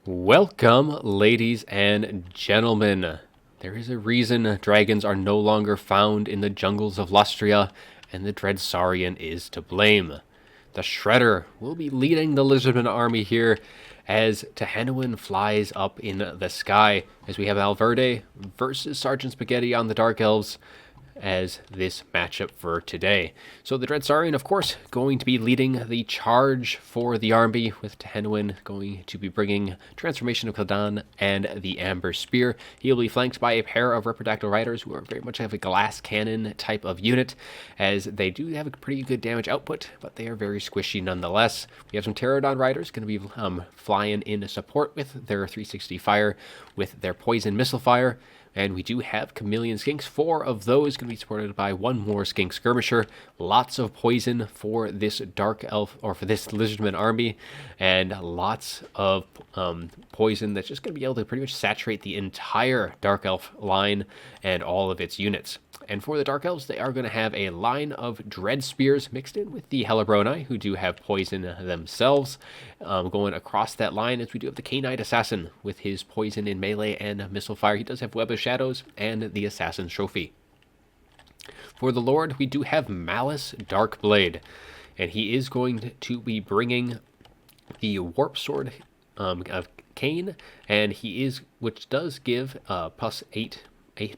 Welcome, ladies and gentlemen. There is a reason dragons are no longer found in the jungles of Lustria, and the Dread Saurian is to blame. The Shredder will be leading the Lizardmen army here as Tehanuin flies up in the sky, as we have Alverde versus Sergeant Spaghetti on the Dark Elves as this matchup for today. So the Dread Saurian, of course, going to be leading the charge for the army, with Tehanuin going to be bringing Transformation of Kladan and the Amber Spear. He will be flanked by a pair of Reprodactyl Riders who are very much have a glass cannon type of unit, as they do have a pretty good damage output, but they are very squishy nonetheless. We have some Pterodon Riders going to be flying in support with their 360 fire, with their poison missile fire. And we do have Chameleon Skinks. 4 of those going to be supported by 1 more Skink Skirmisher. Lots of poison for this Dark Elf, or for this Lizardman army. And lots of poison that's just going to be able to pretty much saturate the entire Dark Elf line and all of its units. And for the Dark Elves, they are going to have a line of Dread Spears mixed in with the Hellebronai, who do have poison themselves. Going across that line, as we do have the Canine Assassin with his poison in melee and missile fire. He does have Web of Shadows and the Assassin's Trophy. For the Lord, we do have Malice Darkblade, and he is going to be bringing the Warp Sword of Cain, and he is, which does give plus 8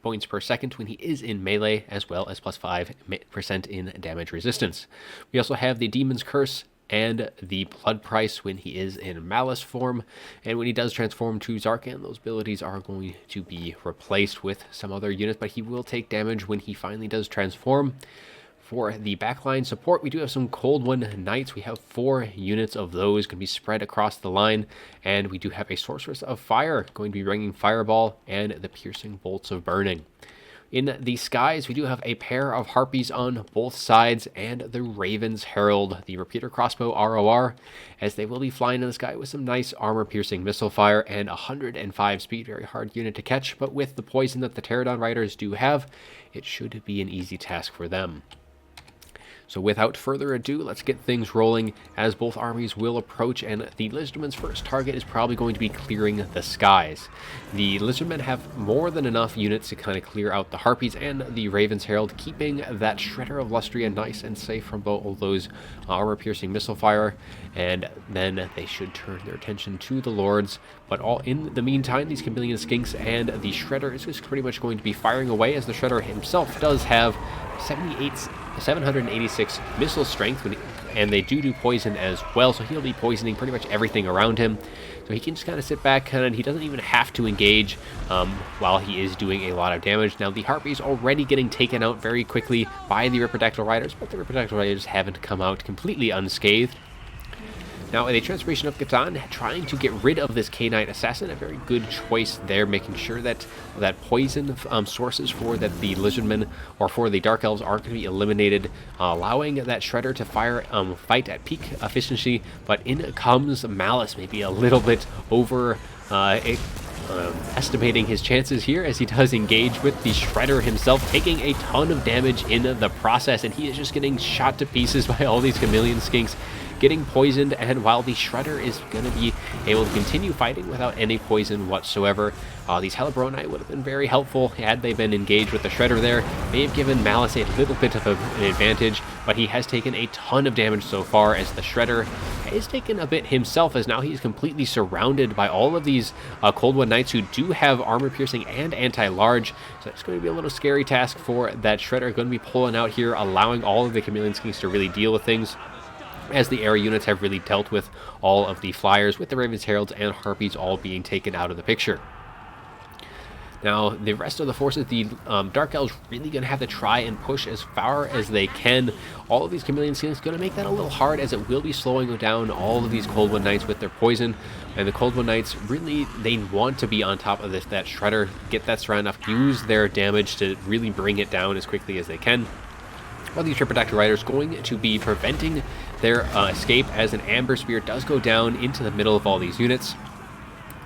points per second when he is in melee, as well as plus 5% in damage resistance. We also have the Demon's Curse and the Blood Price when he is in Malice form, and when he does transform to Zarkan, those abilities are going to be replaced with some other units, but he will take damage when he finally does transform. For the backline support, we do have some Cold One Knights. We have 4 units of those going to be spread across the line, and we do have a Sorceress of Fire going to be bringing Fireball and the Piercing Bolts of Burning. In the skies, we do have a pair of Harpies on both sides and the Raven's Herald, the Repeater Crossbow ROR, as they will be flying in the sky with some nice armor-piercing missile fire and 105 speed. Very hard unit to catch, but with the poison that the Pterodon Riders do have, it should be an easy task for them. So without further ado, let's get things rolling as both armies will approach, and the Lizardmen's first target is probably going to be clearing the skies. The Lizardmen have more than enough units to kind of clear out the Harpies and the Raven's Herald, keeping that Shredder of Lustria nice and safe from both of those armor-piercing missile fire, and then they should turn their attention to the Lords. But all in the meantime, these Chameleon Skinks and the Shredder is just pretty much going to be firing away, as the Shredder himself does have 786 missile strength, and they do poison as well, so he'll be poisoning pretty much everything around him. So he can just kind of sit back, and he doesn't even have to engage while he is doing a lot of damage. Now, the Harpies already getting taken out very quickly by the Reprodactyl Riders, but the Reprodactyl Riders haven't come out completely unscathed. Now, in a Transformation of Catan, trying to get rid of this Canine Assassin, a very good choice there, making sure that poison sources for that the Lizardmen or for the Dark Elves are going to be eliminated, allowing that Shredder to fight at peak efficiency. But in comes Malice, maybe a little bit over estimating his chances here, as he does engage with the Shredder himself, taking a ton of damage in the process, and he is just getting shot to pieces by all these Chameleon Skinks, getting poisoned. And while the Shredder is going to be able to continue fighting without any poison whatsoever, these Hellebronai would have been very helpful had they been engaged with the Shredder there. May have given Malice a little bit of an advantage, but he has taken a ton of damage so far, as the Shredder has taken a bit himself, as now he's completely surrounded by all of these Cold One Knights who do have armor piercing and anti-large. So it's going to be a little scary task for that Shredder, going to be pulling out here, allowing all of the Chameleon Skinks to really deal with things, as the air units have really dealt with all of the flyers, with the Raven's Heralds and Harpies all being taken out of the picture. Now, the rest of the forces, the Dark Elves, really going to have to try and push as far as they can. All of these Chameleon Skinks going to make that a little hard, as it will be slowing down all of these Cold One Knights with their poison. And the Cold One Knights, really, they want to be on top of that Shredder, get that surround enough, use their damage to really bring it down as quickly as they can. While these Reprodactyl Riders going to be preventing their escape, as an Amber Spear does go down into the middle of all these units.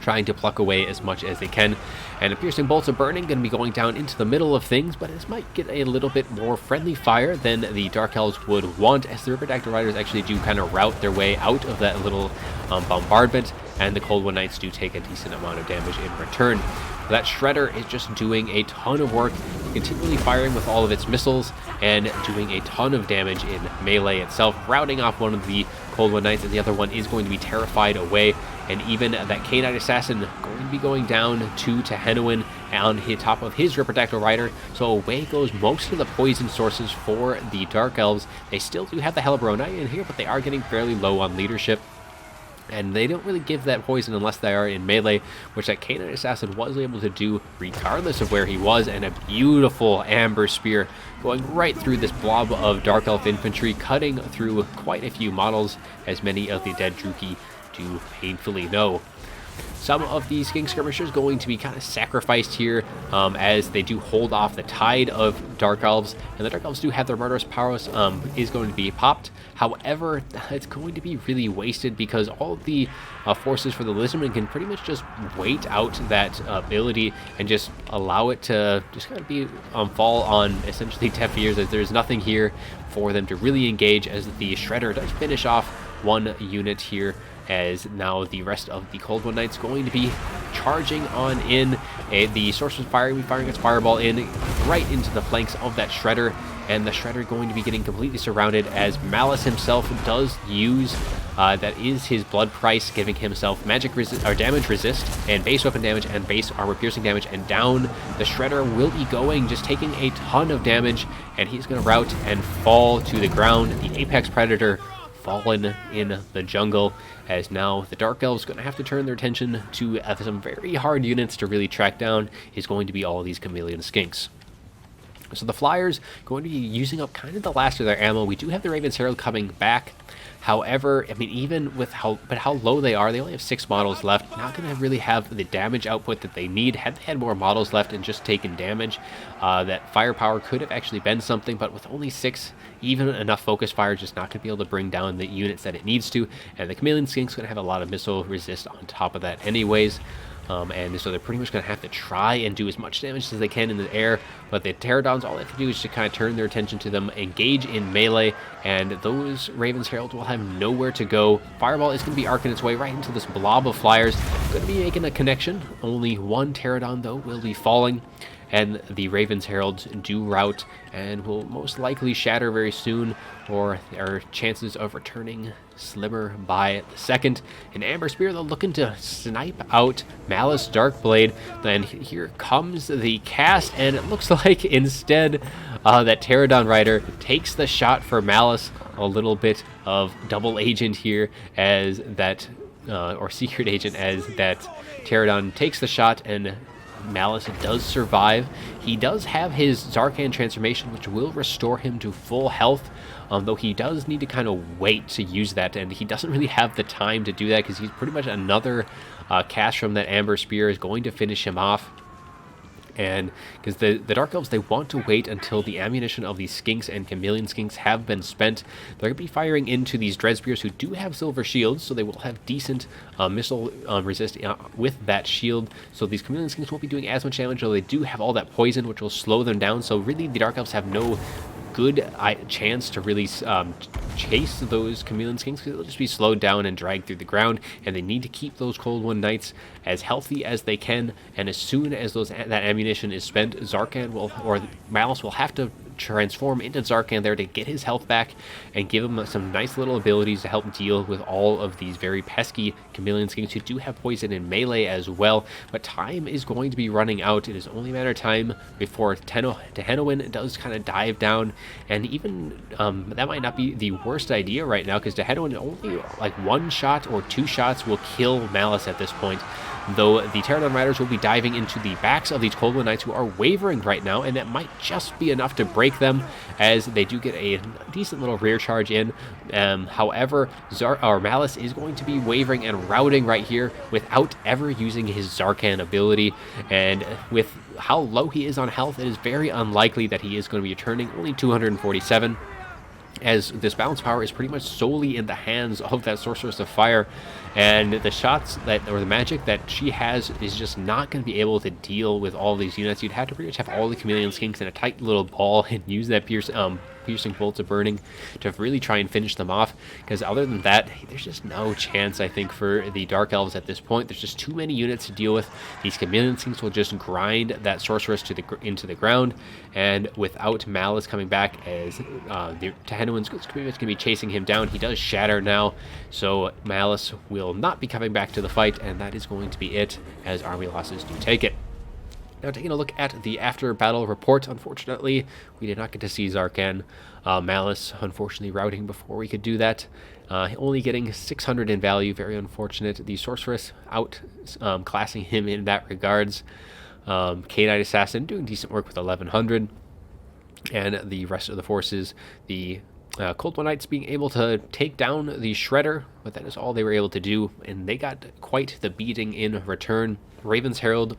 trying to pluck away as much as they can. And the piercing bolts of burning going to be going down into the middle of things, but this might get a little bit more friendly fire than the Dark Elves would want, as the Ripperactor Riders actually do kind of route their way out of that little bombardment, and the Cold One Knights do take a decent amount of damage in return. That Shredder is just doing a ton of work, continually firing with all of its missiles and doing a ton of damage in melee itself, routing off one of the Cold One Knights, and the other one is going to be terrified away. And even that K-Knight Assassin going to be going down to Tehenowin on the top of his Ripperactor Rider. So away goes most of the poison sources for the Dark Elves. They still do have the Hellbroni in here, but they are getting fairly low on leadership. And they don't really give that poison unless they are in melee, which that K-Knight Assassin was able to do regardless of where he was. And a beautiful Amber Spear going right through this blob of Dark Elf infantry, cutting through quite a few models, as many of the dead Druki do painfully know. Some of these King Skirmishers going to be kind of sacrificed here, as they do hold off the tide of Dark Elves, and the Dark Elves do have their murderous powers is going to be popped. However, it's going to be really wasted because all of the forces for the Lizardmen can pretty much just wait out that ability and just allow it to just kind of be fall on essentially deaf ears, as there's nothing here for them to really engage, as the Shredder does finish off one unit here, as now the rest of the Cold One Knights going to be charging on in. The Sorcerer's Fire will be firing its Fireball in right into the flanks of that Shredder, and the Shredder going to be getting completely surrounded, as Malice himself does use that is his blood price, giving himself magic or damage resist and base weapon damage and base armor piercing damage, and down the Shredder will be going, just taking a ton of damage, and he's going to rout and fall to the ground. The Apex Predator fallen in the jungle, as now the Dark Elves going to have to turn their attention to some very hard units to really track down, is going to be all these Chameleon Skinks. So the Flyers going to be using up kind of the last of their ammo. We do have the Raven's Herald coming back. However, I mean, even with how low they are, they only have 6 models left. Not going to really have the damage output that they need. Had they had more models left and just taken damage, that firepower could have actually been something. But with only 6, even enough focus fire just not going to be able to bring down the units that it needs to. And the Chameleon Skink's going to have a lot of missile resist on top of that anyways. And so they're pretty much going to have to try and do as much damage as they can in the air, but the Pterodons, all they have to do is to kind of turn their attention to them, engage in melee, and those Raven's Herald will have nowhere to go. Fireball is going to be arcing its way right into this blob of Flyers, going to be making a connection. Only one Pterodon, though, will be falling, and the Raven's Heralds do rout and will most likely shatter very soon, or their chances of returning slimmer by the second. An Amber Spear, though, looking to snipe out Malice Darkblade. Then here comes the cast, and it looks like instead that Pterodon Rider takes the shot for Malice. A little bit of double agent here, as that or secret agent, as that Pterodon takes the shot, and Malice does survive. He does have his Zarkan transformation, which will restore him to full health, though he does need to kind of wait to use that, and he doesn't really have the time to do that, because he's pretty much another cast from that Amber Spear is going to finish him off. And because the Dark Elves, they want to wait until the ammunition of these Skinks and Chameleon Skinks have been spent. They're going to be firing into these Dread Spears, who do have silver shields, so they will have decent missile resist with that shield. So these Chameleon Skinks won't be doing as much damage, though they do have all that poison, which will slow them down. So really, the Dark Elves have no good chance to really chase those Chameleon Skinks, because they'll just be slowed down and dragged through the ground, and they need to keep those Cold One Knights as healthy as they can. And as soon as that ammunition is spent, Zarkan will, or Malice will have to transform into Zarkan there to get his health back and give him some nice little abilities to help deal with all of these very pesky Chameleon Skinks, who do have poison in melee as well. But time is going to be running out. It is only a matter of time before Tehenowin does kind of dive down, and even that might not be the worst idea right now, because Tehenowin, only like 1 shot or 2 shots will kill Malice at this point. Though the Pterodon Riders will be diving into the backs of these Cold One Knights, who are wavering right now, and that might just be enough to break them, as they do get a decent little rear charge in. However, Malice is going to be wavering and routing right here without ever using his Zarkan ability, and with how low he is on health, it is very unlikely that he is going to be returning. Only 247. as this balance power is pretty much solely in the hands of that Sorceress of Fire, and the shots that, or the magic that she has, is just not going to be able to deal with all these units. You'd have to pretty much have all the Chameleon Skinks in a tight little ball and use that piercing bolts of burning to really try and finish them off, because other than that, there's just no chance, I think, for the Dark Elves at this point. There's just too many units to deal with. These Chameleon Skinks will just grind that Sorceress into the ground, and without Malice coming back, as the Tehenuan's going to be chasing him down. He does shatter now, so Malice will not be coming back to the fight, and that is going to be it, as army losses do take it. Now, taking a look at the after-battle report, unfortunately, we did not get to see Zarkan. Malice, unfortunately, routing before we could do that. Only getting 600 in value, very unfortunate. The Sorceress out classing him in that regards. K-Knight Assassin doing decent work with 1100. And the rest of the forces, the Cold One Knights being able to take down the Shredder, but that is all they were able to do, and they got quite the beating in return. Raven's Herald,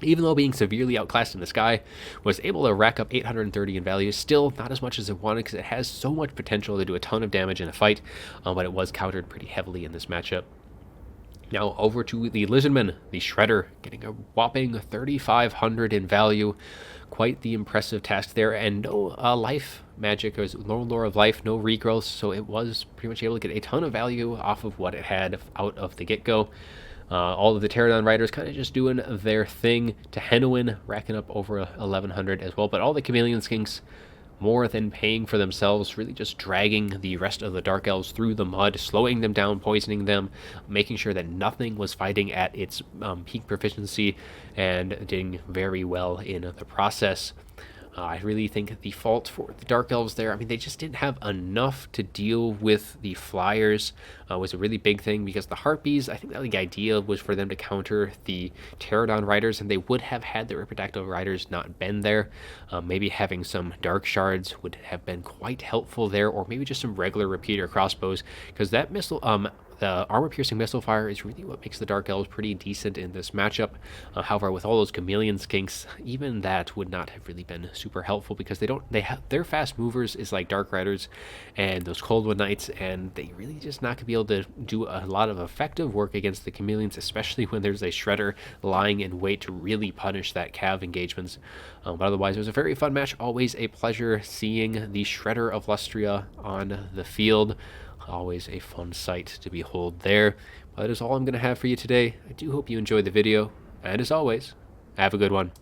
even though being severely outclassed in the sky, was able to rack up 830 in value. Still not as much as it wanted, because it has so much potential to do a ton of damage in a fight, but it was countered pretty heavily in this matchup. Now over to the Lizardmen, the Shredder, getting a whopping 3,500 in value. Quite the impressive task there, and no life magic. There was no lore of life, no regrowth, so it was pretty much able to get a ton of value off of what it had out of the get-go. All of the Pterodon Riders kind of just doing their thing. Tehenuan racking up over 1,100 as well, but all the Chameleon Skinks more than paying for themselves, really just dragging the rest of the Dark Elves through the mud, slowing them down, poisoning them, making sure that nothing was fighting at its peak proficiency, and doing very well in the process. I really think the fault for the Dark Elves there, I mean, they just didn't have enough to deal with the Flyers, was a really big thing, because the Harpies, I think that the idea was for them to counter the Pterodon Riders, and they would have had the Ripidactyl Riders not been there. Maybe having some Dark Shards would have been quite helpful there, or maybe just some regular repeater crossbows, because that missile, the armor-piercing missile fire is really what makes the Dark Elves pretty decent in this matchup. However, with all those Chameleon Skinks, even that would not have really been super helpful, because their fast movers is like Dark Riders and those Cold One Knights, and they really just not going to be able to do a lot of effective work against the Chameleons, especially when there's a Shredder lying in wait to really punish that Cav engagements. But otherwise, it was a very fun match. Always a pleasure seeing the Shredder of Lustria on the field. Always a fun sight to behold there. But that is all I'm going to have for you today. I do hope you enjoyed the video, and as always, have a good one.